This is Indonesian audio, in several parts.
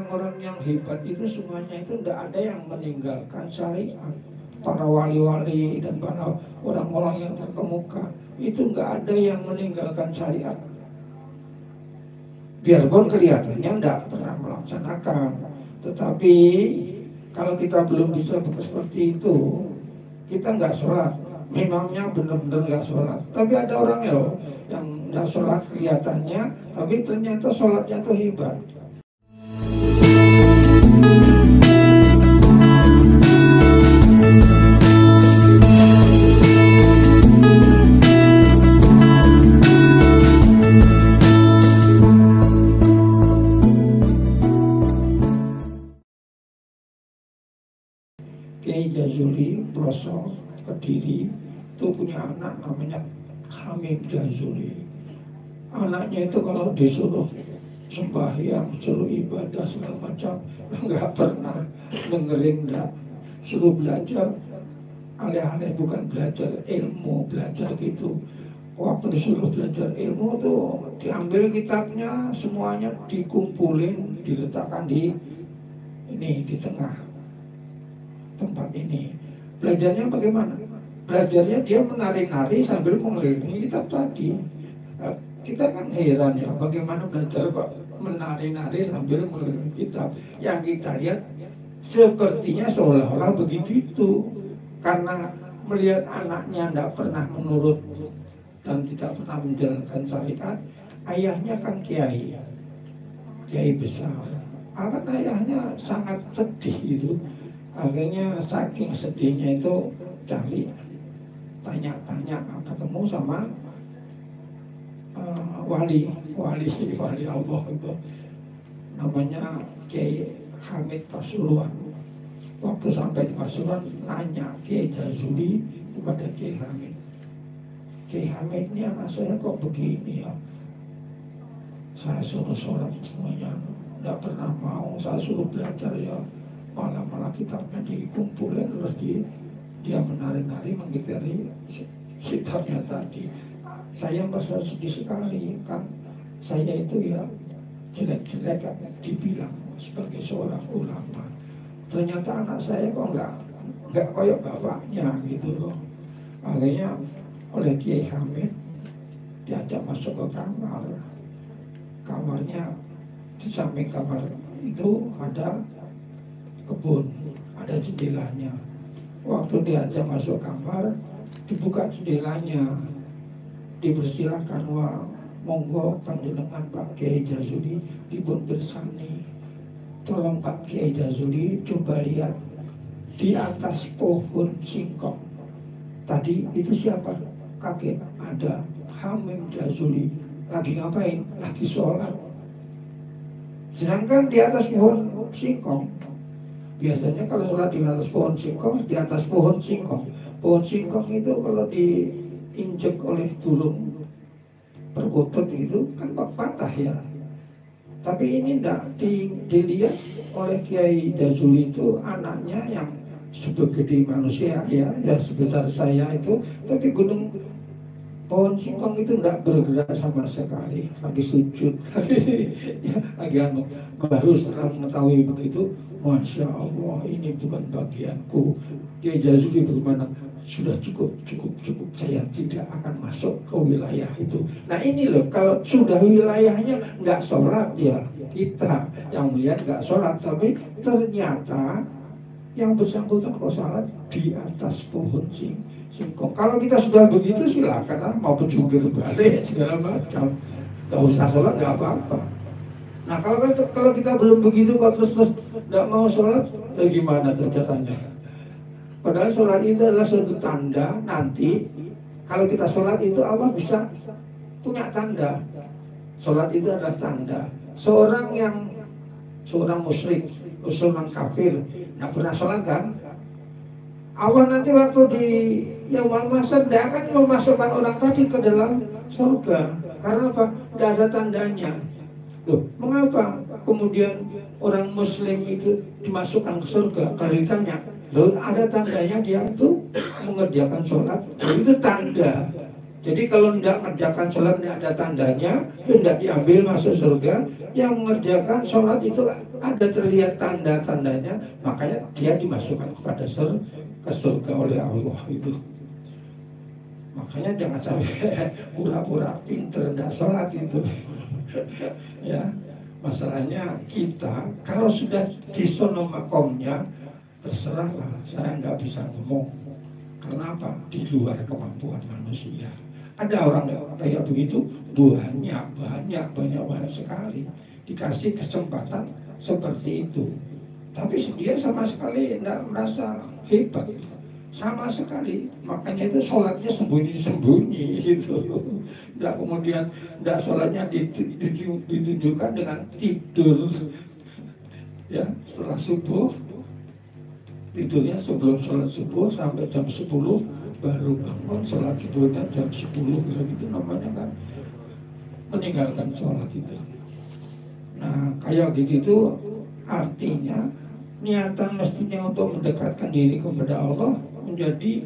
orang-orang yang hebat itu semuanya itu tidak ada yang meninggalkan syariat. Para wali-wali dan para orang-orang yang terkemuka itu nggak ada yang meninggalkan syariat. Biarpun kelihatannya tidak pernah melaksanakan, tetapi kalau kita belum bisa seperti itu, kita nggak sholat. Memangnya benar-benar nggak sholat. Tapi ada orang yang nggak sholat kelihatannya, tapi ternyata sholatnya itu hebat. Kiai Jazuli Ploso Kediri itu punya anak namanya Hamid Jazuli. Anaknya itu kalau disuruh sembahyang, suruh ibadah segala macam, nggak pernah dengerin, nggak. Suruh belajar aneh-aneh, bukan belajar ilmu, belajar gitu. Waktu disuruh belajar ilmu tuh diambil kitabnya, semuanya dikumpulin, diletakkan di tengah tempat ini. Belajarnya bagaimana? Belajarnya dia menari-nari sambil mengelilingi kitab tadi. Kita kan heran ya, bagaimana belajar kok menari-nari sambil mengelilingi kitab. Yang kita lihat sepertinya seolah-olah begitu itu. Karena melihat anaknya tidak pernah menurut dan tidak pernah menjalankan syariat. Ayahnya kan kiai besar. Akan ayahnya sangat sedih gitu. Akhirnya saking sedihnya itu cari tanya-tanya, ketemu sama wali Allah itu namanya Kiai Hamid Pasuruan. Waktu sampai di Pasuruan nanya Kiai Jazuli kepada Kiai Hamid, Kiai Hamid ini anak saya kok begini ya, saya suruh sholat semuanya tidak pernah mau, saya suruh belajar ya malah kitabnya dikumpulin, terus dia menari-nari mengitari kitabnya tadi. Saya merasa sedih sekali, kan saya itu ya jelek-jelek kan dibilang sebagai seorang ulama. Ternyata anak saya kok nggak koyok bapaknya gitu loh. Akhirnya oleh Kiai Hamid diajak masuk ke kamar. Kamarnya di samping kamar itu ada kebun, ada jendelanya. Waktu diajak masuk kamar, dibuka jendelanya, dipersilahkan, wah monggo panjenengan Pak Kiai Jazuli dipun bersani. Tolong Pak Kiai Jazuli coba lihat di atas pohon singkong. Tadi itu siapa? Kaget, ada Hamid Jazuli. Lagi ngapain? Lagi sholat. Sedangkan di atas pohon singkong, biasanya kalau sholat di atas pohon singkong, di atas pohon singkong. Pohon singkong itu kalau diinjek oleh burung perkutut itu kan patah ya. Tapi ini tidak dilihat oleh Kiai Jazuli itu, anaknya yang sebegede manusia ya sebesar saya itu, tapi gunung pohon singkong itu tidak bergerak sama sekali, lagi sujud, lagi baru setelah mengetahui begitu, Masya Allah, ini bukan bagianku. Kiai Jazuli bagaimana? Sudah cukup, saya tidak akan masuk ke wilayah itu. Nah ini loh, kalau sudah wilayahnya nggak sholat ya kita yang melihat nggak sholat, tapi ternyata yang bersangkutan kok sholat di atas pohon singkong. Kalau kita sudah begitu silakan mau berjungkir balik segala macam, nggak usah sholat nggak apa-apa. Nah kalau kita belum begitu kok terus nggak mau sholat, ya gimana tuh caranya? Padahal sholat itu adalah suatu tanda nanti kalau kita sholat itu Allah bisa punya tanda. Sholat itu adalah tanda. Seorang musyrik, seorang kafir, nggak pernah sholat kan? Allah nanti waktu di Yaumul Mahsyar tidak akan memasukkan orang tadi ke dalam surga. Karena apa? Tidak ada tandanya. Loh, mengapa kemudian orang muslim itu dimasukkan ke surga? Kalau ditanya, loh ada tandanya dia itu mengerjakan sholat, itu tanda. Jadi kalau tidak mengerjakan sholat tidak ada tandanya, tidak diambil masuk surga. Yang mengerjakan sholat itu ada terlihat tanda-tandanya, makanya dia dimasukkan kepada ke surga oleh Allah itu. Makanya jangan sampai pura-pura pinter tidak sholat itu. Ya, masalahnya kita kalau sudah di sono makomnya, terserahlah, saya nggak bisa ngomong. Karena apa? Di luar kemampuan manusia. Ada orang kayak begitu, banyak sekali dikasih kesempatan seperti itu. Tapi dia sama sekali tidak merasa hebat, sama sekali. Makanya itu sholatnya sembunyi-sembunyi gitu. Tidak kemudian tidak sholatnya ditunjukkan dengan tidur. Ya, setelah subuh tidurnya sebelum sholat subuh sampai jam 10 baru bangun sholat subuhnya jam 10 gitu, namanya kan meninggalkan sholat itu. Nah kayak gitu itu artinya niatan mestinya untuk mendekatkan diri kepada Allah menjadi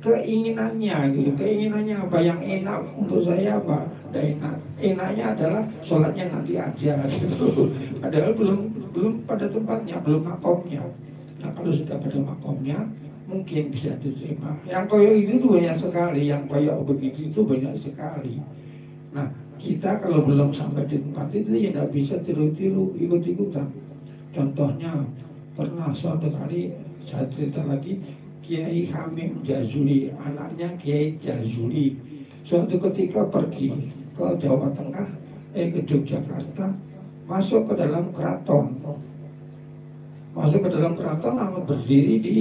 keinginannya gitu. Keinginannya apa yang enak untuk saya, apa tidak enak. Enaknya adalah sholatnya nanti aja gitu. Padahal belum pada tempatnya, belum makomnya. Nah kalau sudah pada makomnya mungkin bisa diterima. Yang koyok itu tuh banyak sekali, yang koyok begitu itu banyak sekali. Nah kita kalau belum sampai di tempat itu ya tidak bisa tiru-tiru, ikut-ikutan. Contohnya pernah suatu kali saya cerita lagi, Kiai Hamim Jazuli, anaknya Kiai Jazuli, suatu ketika pergi ke Jawa Tengah, ke Yogyakarta, masuk ke dalam keraton. Masuk ke dalam keraton, lalu berdiri di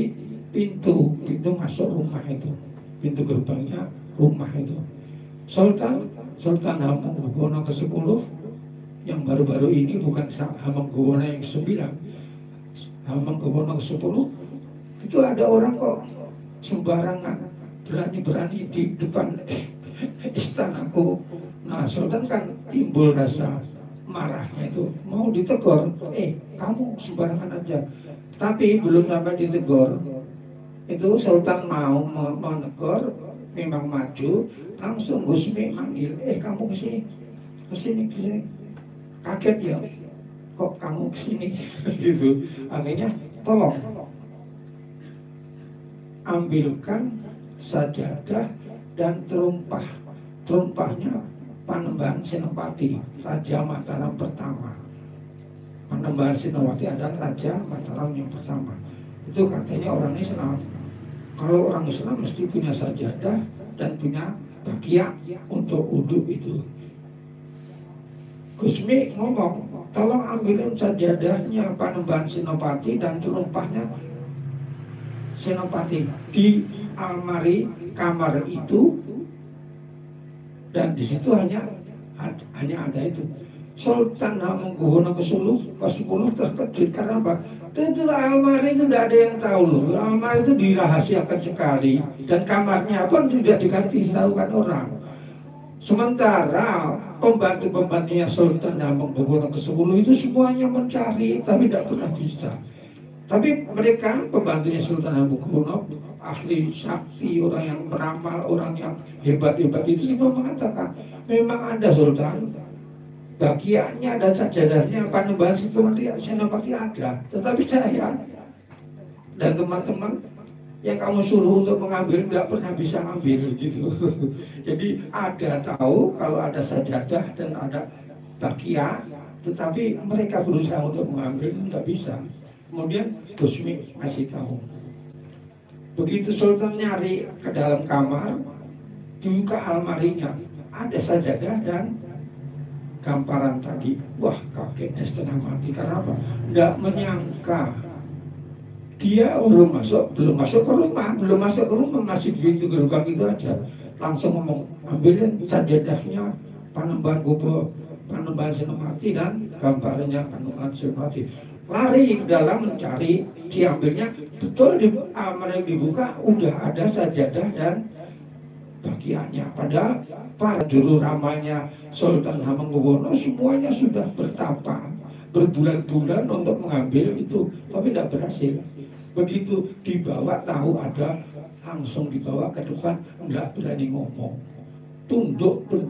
pintu masuk rumah itu, pintu gerbangnya rumah itu. Sultan Hamengkubuwono ke-10 yang baru-baru ini, bukan Hamengkubuwono yang ke-9, Hamengkubuwono ke-10 itu ada orang kok sembarangan berani-berani di depan istanaku. Nah Sultan kan timbul rasa marahnya itu, mau ditegur, kamu sembarangan aja. Tapi belum sampai ditegur itu Sultan mau menegur, memang maju, langsung Gusmi manggil, kamu kesini. Kaget ya, kok kamu kesini gitu. Akhirnya tolong ambilkan sajadah dan terumpahnya Panembahan Senopati, Raja Mataram pertama. Panembahan Senopati adalah Raja Mataram yang pertama. Itu katanya orang Islam. Kalau orang Islam mesti punya sajadah dan punya bakia untuk uduk itu. Gusmi ngomong, tolong ambilin sajadahnya Panembahan Senopati dan terumpahnya Senopati di almari kamar itu, dan di situ hanya ada itu. Sultan Hamengkubuwono ke-10 terkejut karena apa? Tentu almari itu tidak ada yang tahu loh. Almari itu dirahasiakan sekali dan kamarnya pun tidak dikasih tahu kan orang. Sementara pembantu-pembantunya Sultan Hamengkubuwono ke-10 itu semuanya mencari tapi tidak pernah bisa. Tapi mereka pembantunya Sultan Hamengkubuwono, ahli sakti, orang yang meramal, orang yang hebat-hebat itu semua mengatakan memang ada Sultan, bagiannya dan sajadahnya Panembahan Senopati ada, tetapi saya dan teman-teman yang kamu suruh untuk mengambil tidak pernah bisa ambil gitu. Jadi ada tahu kalau ada sajadah dan ada bagia, tetapi mereka berusaha untuk mengambil tidak bisa. Kemudian Gusmi masih tahu. Begitu Sultan nyari ke dalam kamar, dibuka almarinya, ada sajadah dan gamparan tadi. Wah, kagetnya setengah mati. Karena apa? Tidak menyangka. Dia belum masuk ke rumah, masih di pintu gerbang itu aja. Langsung ngomong, ambilin sajadahnya Panembahan Senopati dan gambarnya Panembahan Senopati. Lari ke dalam mencari, diambilnya, betul di almari dibuka, udah ada sajadah dan bagiannya. Padahal para juru ramalnya Sultan Hamengkubuwono semuanya sudah bertapa berbulan-bulan untuk mengambil itu, tapi tidak berhasil. Begitu dibawa tahu ada, langsung dibawa ke depan, nggak berani ngomong.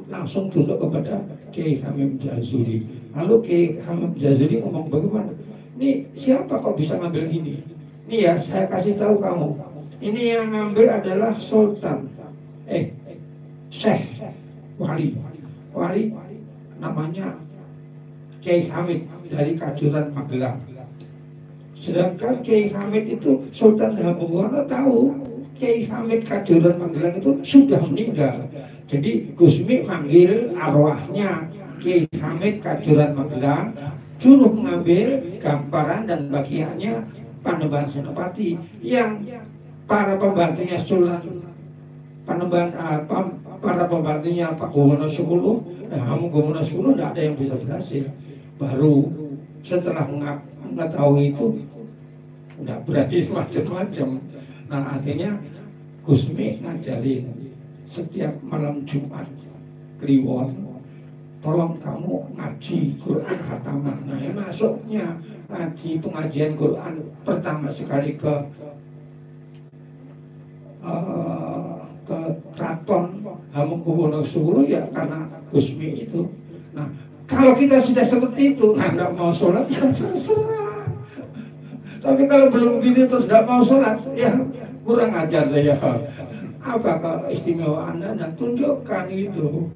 langsung tunduk kepada Kiai Hamim Jazuli. Lalu Kiai Hamim Jazuli ngomong, bagaimana? Ini siapa kok bisa ngambil gini? Ini ya saya kasih tahu kamu. Ini yang ngambil adalah Sultan, Syekh, Wali namanya Kiai Hamid dari Kajuran Magelang. Sedangkan Kiai Hamid itu Sultan Hamengkubuwono tahu Kiai Hamid Kajuran Magelang itu sudah meninggal. Jadi Gusmi manggil arwahnya Kiai Hamid Kajuran Magelang, suruh mengambil gambaran dan bagiannya Panembahan Senopati yang para pembantunya Sultan Panembahan, para pembantunya Pak Gowono X, Hamengkubuwono X tidak ada yang bisa berhasil. Baru setelah mengetahui itu udah berani macam-macam. Nah akhirnya Gusmi ngajarin setiap malam Jumat Kliwon, tolong kamu ngaji Quran khataman. Nah masuknya ngaji pengajian Quran pertama sekali ke Keraton Hamengkubuwono X ya karena Gusmi itu. Nah kalau kita sudah seperti itu, nah nggak mau sholat ya terserah. Tapi kalau belum begitu terus nggak mau sholat, ya kurang ajar ya. Apa keistimewaan Anda dan tunjukkan itu.